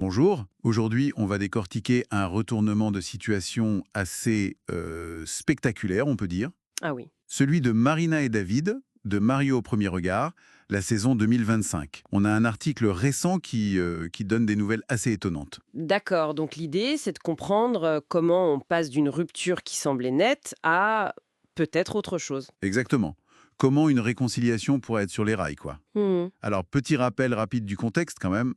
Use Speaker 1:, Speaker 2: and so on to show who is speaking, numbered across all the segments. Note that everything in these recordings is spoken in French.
Speaker 1: Bonjour, aujourd'hui on va décortiquer un retournement de situation assez spectaculaire, on peut dire.
Speaker 2: Ah oui.
Speaker 1: Celui de Marina et David, de Mario au premier regard, la saison 2025. On a un article récent qui donne des nouvelles assez étonnantes.
Speaker 2: D'accord, donc l'idée, c'est de comprendre comment on passe d'une rupture qui semblait nette à peut-être autre chose.
Speaker 1: Exactement. Comment une réconciliation pourrait être sur les rails, quoi.
Speaker 2: Hmm.
Speaker 1: Alors, petit rappel rapide du contexte quand même,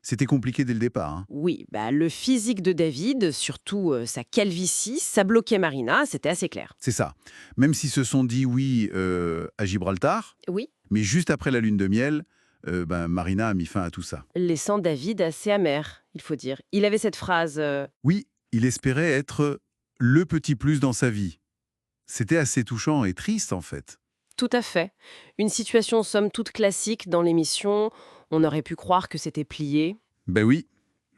Speaker 1: c'était compliqué dès le départ, hein.
Speaker 2: Oui, bah, le physique de David, surtout sa calvitie, ça bloquait Marina, c'était assez clair.
Speaker 1: C'est ça. Même s'ils se sont dit oui à Gibraltar,
Speaker 2: Oui,
Speaker 1: mais juste après la lune de miel, Marina a mis fin à tout ça.
Speaker 2: laissant David assez amer, il faut dire. Il avait cette phrase
Speaker 1: Oui, il espérait être le petit plus dans sa vie. C'était assez touchant et triste, en fait.
Speaker 2: tout à fait. Une situation somme toute classique dans l'émission, on aurait pu croire que c'était plié.
Speaker 1: Ben oui,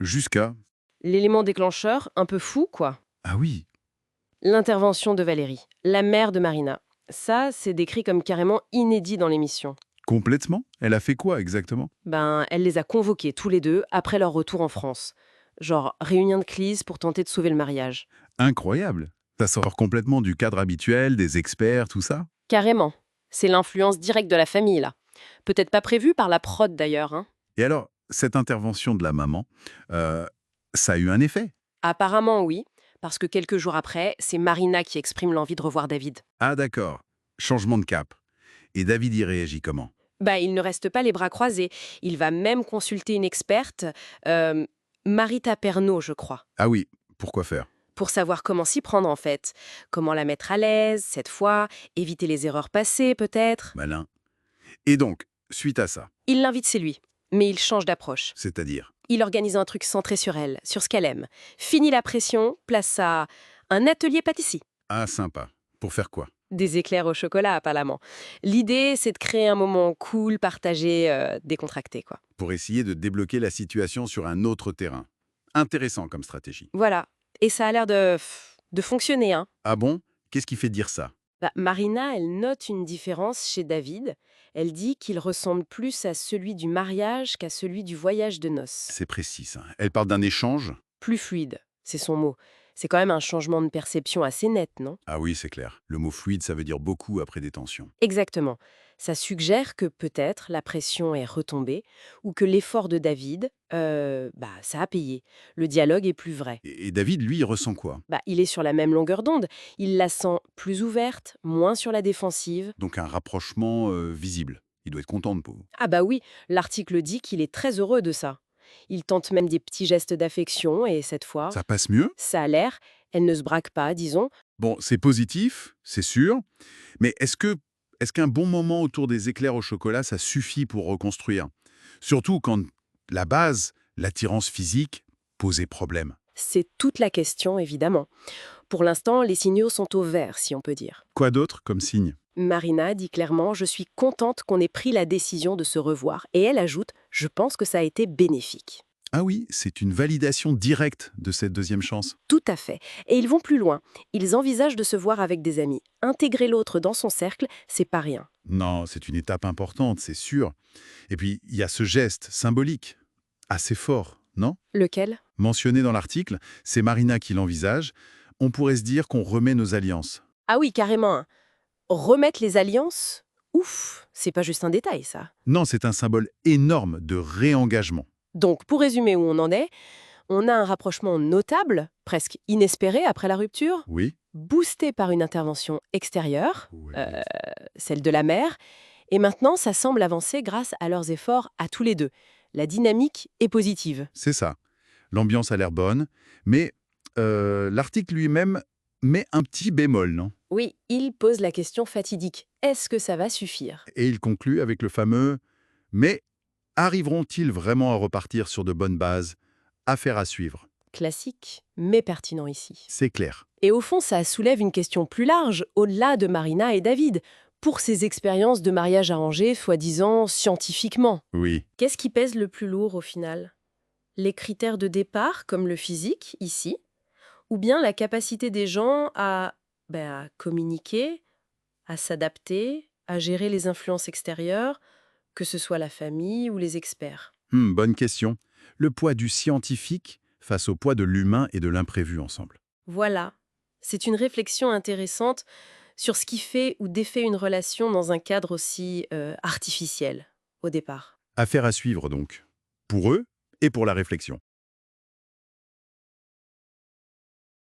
Speaker 1: jusqu'à...
Speaker 2: L'élément déclencheur, un peu fou, quoi.
Speaker 1: Ah oui,
Speaker 2: L'intervention de Valérie, la mère de Marina. Ça, c'est décrit comme carrément inédit dans l'émission.
Speaker 1: complètement. Elle a fait quoi exactement?
Speaker 2: Ben, elle les a convoqués tous les deux après leur retour en France. Genre, réunion de crise pour tenter de sauver le mariage.
Speaker 1: Incroyable. Ça sort complètement du cadre habituel, des experts, tout ça.
Speaker 2: Carrément. C'est l'influence directe de la famille, là. Peut-être pas prévue par la prod, d'ailleurs, hein.
Speaker 1: Et alors, cette intervention de la maman, euh, ça a eu un effet?
Speaker 2: Apparemment, oui. Parce que quelques jours après, c'est Marina qui exprime l'envie de revoir David.
Speaker 1: Ah d'accord. Changement de cap. Et David y réagit comment?
Speaker 2: Bah, il ne reste pas les bras croisés. Il va même consulter une experte, euh, Marita Pernaut, je crois.
Speaker 1: Ah oui, pourquoi faire?
Speaker 2: Pour savoir comment s'y prendre en fait. Comment la mettre à l'aise, cette fois, éviter les erreurs passées peut-être.
Speaker 1: Malin. Et donc, suite à ça,
Speaker 2: Il l'invite chez lui, mais il change d'approche.
Speaker 1: c'est-à-dire...
Speaker 2: Il organise un truc centré sur elle, sur ce qu'elle aime. Fini la pression, place à un atelier pâtisserie.
Speaker 1: Ah, sympa. Pour faire quoi?
Speaker 2: Des éclairs au chocolat apparemment. L'idée, c'est de créer un moment cool, partagé, décontracté quoi.
Speaker 1: Pour essayer de débloquer la situation sur un autre terrain. Intéressant comme stratégie.
Speaker 2: Voilà. Et ça a l'air de fonctionner, hein.
Speaker 1: Ah bon? Qu'est-ce qui fait dire ça?
Speaker 2: Bah, Marina, elle note une différence chez David. Elle dit qu'il ressemble plus à celui du mariage qu'à celui du voyage de noces.
Speaker 1: C'est précis, ça. Elle parle d'un échange?
Speaker 2: Plus fluide, c'est son mot. C'est quand même un changement de perception assez net, non?
Speaker 1: Ah oui, c'est clair. Le mot fluide, ça veut dire beaucoup après des tensions.
Speaker 2: Exactement. Ça suggère que peut-être la pression est retombée ou que l'effort de David, bah, ça a payé. Le dialogue est plus vrai.
Speaker 1: Et David, lui, il ressent quoi?
Speaker 2: Bah, il est sur la même longueur d'onde. Il la sent plus ouverte, moins sur la défensive.
Speaker 1: Donc un rapprochement visible. Il doit être content de Pau.
Speaker 2: Ah bah oui, l'article dit qu'il est très heureux de ça. Il tente même des petits gestes d'affection et cette fois,
Speaker 1: Ça passe mieux?
Speaker 2: ça a l'air, elle ne se braque pas, disons.
Speaker 1: Bon, c'est positif, c'est sûr. Mais est-ce qu'un bon moment autour des éclairs au chocolat, ça suffit pour reconstruire? Surtout quand la base, l'attirance physique, posait problème.
Speaker 2: C'est toute la question, évidemment. Pour l'instant, les signaux sont au vert, si on peut dire.
Speaker 1: Quoi d'autre comme signe?
Speaker 2: Marina dit clairement: Je suis contente qu'on ait pris la décision de se revoir. Et elle ajoute: Je pense que ça a été bénéfique.
Speaker 1: Ah oui, c'est une validation directe de cette deuxième chance.
Speaker 2: Tout à fait. Et ils vont plus loin. Ils envisagent de se voir avec des amis. Intégrer l'autre dans son cercle, c'est pas rien.
Speaker 1: Non, c'est une étape importante, c'est sûr. Et puis, il y a ce geste symbolique, assez fort, non?
Speaker 2: Lequel?
Speaker 1: Mentionné dans l'article, c'est Marina qui l'envisage. On pourrait se dire qu'on remet nos alliances.
Speaker 2: Ah oui, carrément, hein. Remettre les alliances? Ouf, c'est pas juste un détail, ça.
Speaker 1: Non, c'est un symbole énorme de réengagement.
Speaker 2: Donc, pour résumer où on en est, on a un rapprochement notable, presque inespéré après la rupture,
Speaker 1: Oui?
Speaker 2: boosté par une intervention extérieure,
Speaker 1: Ouais.
Speaker 2: celle de la mère, et maintenant ça semble avancer grâce à leurs efforts à tous les deux. La dynamique est positive.
Speaker 1: C'est ça. L'ambiance a l'air bonne, mais l'article lui-même met un petit bémol, non?
Speaker 2: Oui, il pose la question fatidique. Est-ce que ça va suffire?
Speaker 1: Et il conclut avec le fameux «Mais arriveront-ils vraiment à repartir sur de bonnes bases? Affaire à suivre».
Speaker 2: Classique, mais pertinent ici.
Speaker 1: C'est clair.
Speaker 2: Et au fond, ça soulève une question plus large, au-delà de Marina et David, pour ces expériences de mariage arrangé, soi-disant scientifiquement.
Speaker 1: Oui.
Speaker 2: Qu'est-ce qui pèse le plus lourd au final? Les critères de départ, comme le physique, ici, ou bien la capacité des gens à communiquer, à s'adapter, à gérer les influences extérieures, que ce soit la famille ou les experts.
Speaker 1: Bonne question. Le poids du scientifique face au poids de l'humain et de l'imprévu ensemble.
Speaker 2: Voilà. C'est une réflexion intéressante sur ce qui fait ou défait une relation dans un cadre aussi artificiel, au départ.
Speaker 1: Affaire à suivre donc, pour eux et pour la réflexion.